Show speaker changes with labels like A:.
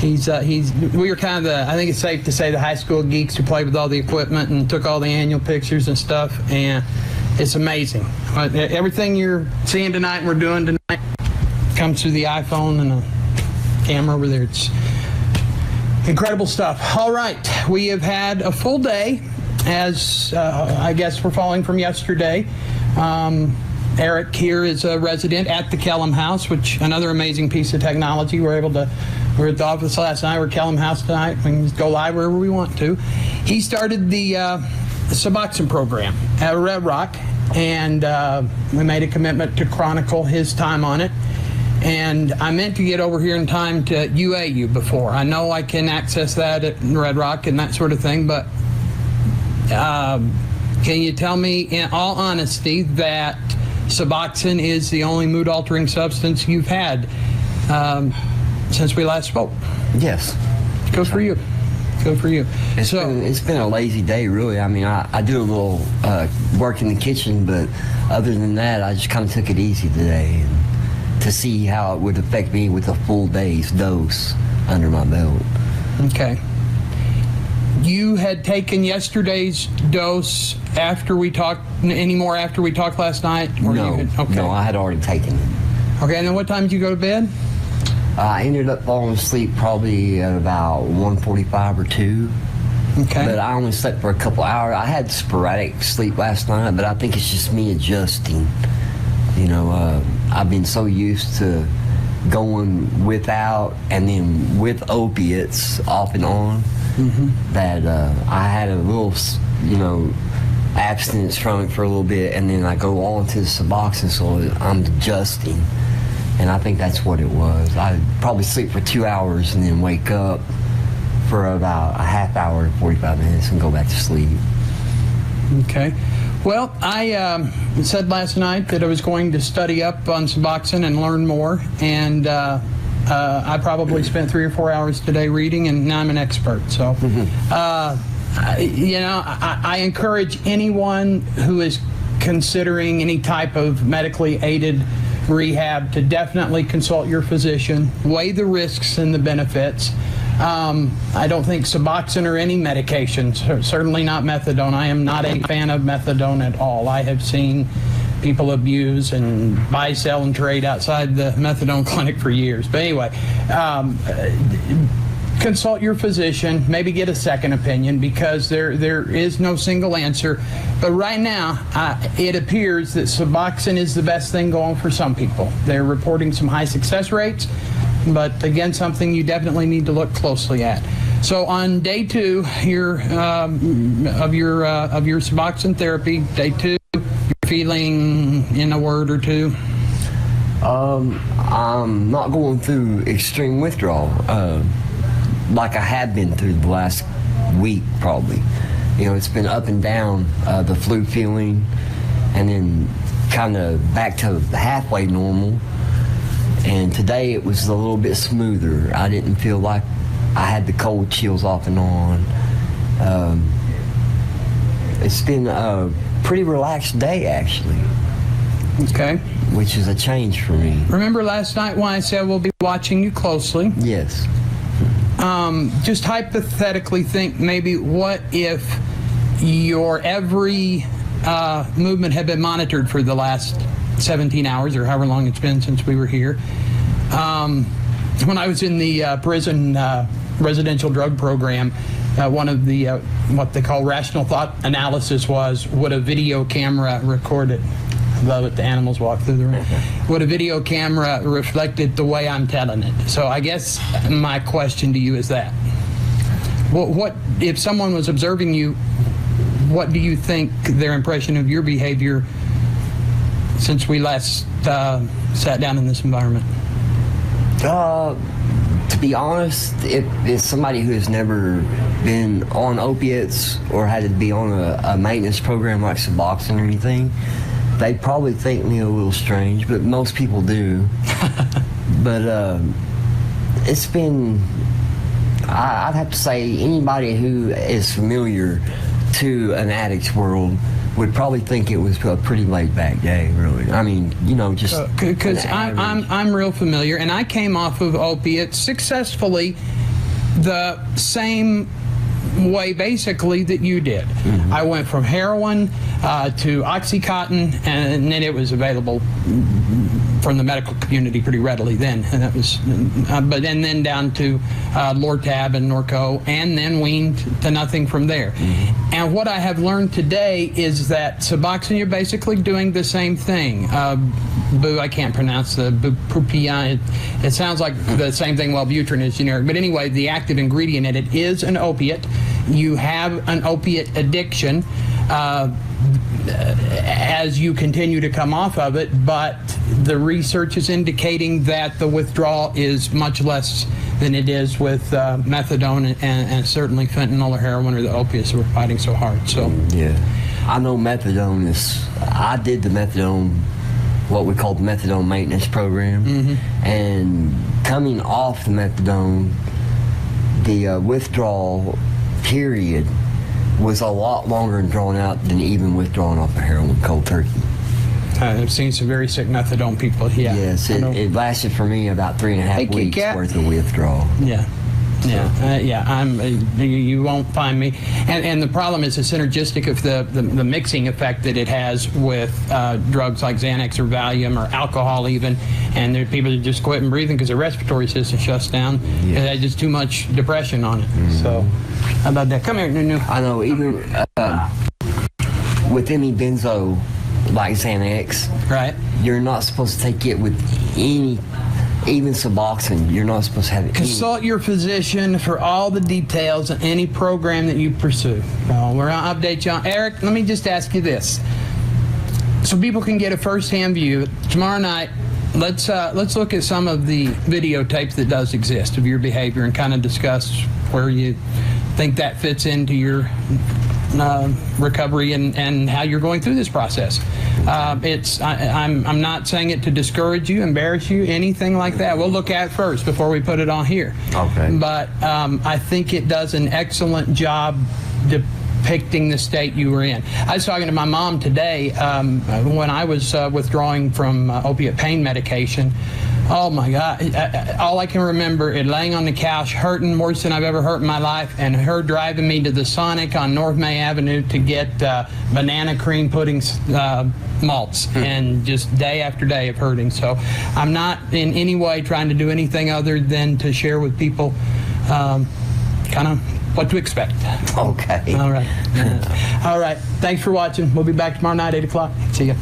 A: we were kind of I think it's safe to say, the high school geeks who played with all the equipment and took all the annual pictures and stuff, and it's amazing. Everything you're seeing tonight and we're doing tonight comes through the iPhone and a camera over there. It's incredible stuff. All right, we have had a full day, as I guess we're following from yesterday. Eric here is a resident at the Kellum House, which another amazing piece of technology. We're at the office last night. We're at Kellum House tonight. We can go live wherever we want to. He started the Suboxone program at Red Rock, and we made a commitment to chronicle his time on it. And I meant to get over here in time to UAU before. I know I can access that at Red Rock and that sort of thing, but can you tell me in all honesty that Suboxone is the only mood-altering substance you've had since we last spoke?
B: Yes.
A: Good for you. Good for you.
B: It's been a lazy day, really. I mean, I do a little work in the kitchen, but other than that, I just kind of took it easy today, and to see how it would affect me with a full day's dose under my belt.
A: Okay. You had taken yesterday's dose after we talked, after we talked last night?
B: No, I had already taken it.
A: Okay, and then what time did you go to bed?
B: I ended up falling asleep probably at about 1:45 or 2.
A: Okay.
B: But I only slept for a couple hours. I had sporadic sleep last night, but I think it's just me adjusting. You know, I've been so used to going without and then with opiates off and on, that I had a little, abstinence from it for a little bit, and then I go on to the Suboxone, so I'm adjusting. And I think that's what it was. I'd probably sleep for 2 hours and then wake up for about a half hour to 45 minutes and go back to sleep.
A: Okay. Well, I said last night that I was going to study up on Suboxone and learn more, and I probably spent 3 or 4 hours today reading, and now I'm an expert. So, I encourage anyone who is considering any type of medically aided rehab to definitely consult your physician, weigh the risks and the benefits. I don't think Suboxone or any medication, certainly not methadone. I am not a fan of methadone at all. I have seen people abuse and buy, sell, and trade outside the methadone clinic for years. But anyway, consult your physician, maybe get a second opinion, because there is no single answer. But right now, it appears that Suboxone is the best thing going for some people. They're reporting some high success rates, but again, something you definitely need to look closely at. So on day 2 here of your Suboxone therapy, day 2, you're feeling, in a word or two?
B: I'm not going through extreme withdrawal like I have been through the last week, probably. It's been up and down, the flu feeling, and then kind of back to halfway normal. And today it was a little bit smoother. I didn't feel like I had the cold chills off and on. It's been a pretty relaxed day, actually.
A: Okay.
B: Which is a change for me.
A: Remember last night when I said we'll be watching you closely?
B: Yes.
A: Just hypothetically think, maybe what if your every movement had been monitored for the last 17 hours or however long it's been since we were here. When I was in the prison residential drug program, one of the what they call rational thought analysis was, would a video camera record it? I love it, the animals walk through the room. Would a video camera reflect it the way I'm telling it? So I guess my question to you is that. What if someone was observing you, what do you think their impression of your behavior since we last sat down in this environment?
B: To be honest, if it's somebody who has never been on opiates or had to be on a maintenance program like Suboxone or anything, they'd probably think me a little strange, but most people do. But it's been, I'd have to say, anybody who is familiar to an addict's world would probably think it was a pretty laid-back day, really. I mean, just
A: because I'm real familiar, and I came off of opiates successfully the same way basically that you did. I went from heroin to Oxycontin, and then it was available from the medical community pretty readily then, and that was, and then down to Lortab and Norco, and then weaned to nothing from there. And what I have learned today is that Suboxone, you're basically doing the same thing. I can't pronounce the bupropion. It sounds like the same thing. Wellbutrin is generic, but anyway, the active ingredient in it is an opiate. You have an opiate addiction as you continue to come off of it, but the research is indicating that the withdrawal is much less than it is with methadone and certainly fentanyl or heroin or the opiates we're fighting so hard. So
B: yeah, I know methadone is. I did the methadone, what we call the methadone maintenance program, and coming off the methadone, the withdrawal period was a lot longer and drawn out than even withdrawing off of heroin cold turkey.
A: I've seen some very sick methadone people. Yeah.
B: Yes, it lasted for me about 3.5 weeks worth of withdrawal.
A: Yeah. You won't find me. And the problem is the synergistic of the mixing effect that it has with drugs like Xanax or Valium or alcohol even. And there are people that just quit breathing because their respiratory system shuts down. And there's just too much depression on it. So how about that? Come here, Nunu.
B: I know, even with any benzo like Xanax,
A: right?
B: You're not supposed to take it with any. Even Suboxone, you're not supposed to have it.
A: Consult your physician for all the details on any program that you pursue. We're going to update you on. Eric, let me just ask you this, so people can get a first-hand view. Tomorrow night, let's look at some of the videotapes that does exist of your behavior and kind of discuss where you think that fits into your recovery and how you're going through this process. I'm not saying it to discourage you, embarrass you, anything like that. We'll look at it first before we put it on here.
B: Okay.
A: But I think it does an excellent job depicting the state you were in. I was talking to my mom today when I was withdrawing from opiate pain medication. Oh my God, all I can remember is laying on the couch, hurting worse than I've ever hurt in my life, and her driving me to the Sonic on North May Avenue to get banana cream pudding malts, and just day after day of hurting. So I'm not in any way trying to do anything other than to share with people kind of what to expect.
B: Okay.
A: All right. All right. Thanks for watching. We'll be back tomorrow night, 8 o'clock. See ya.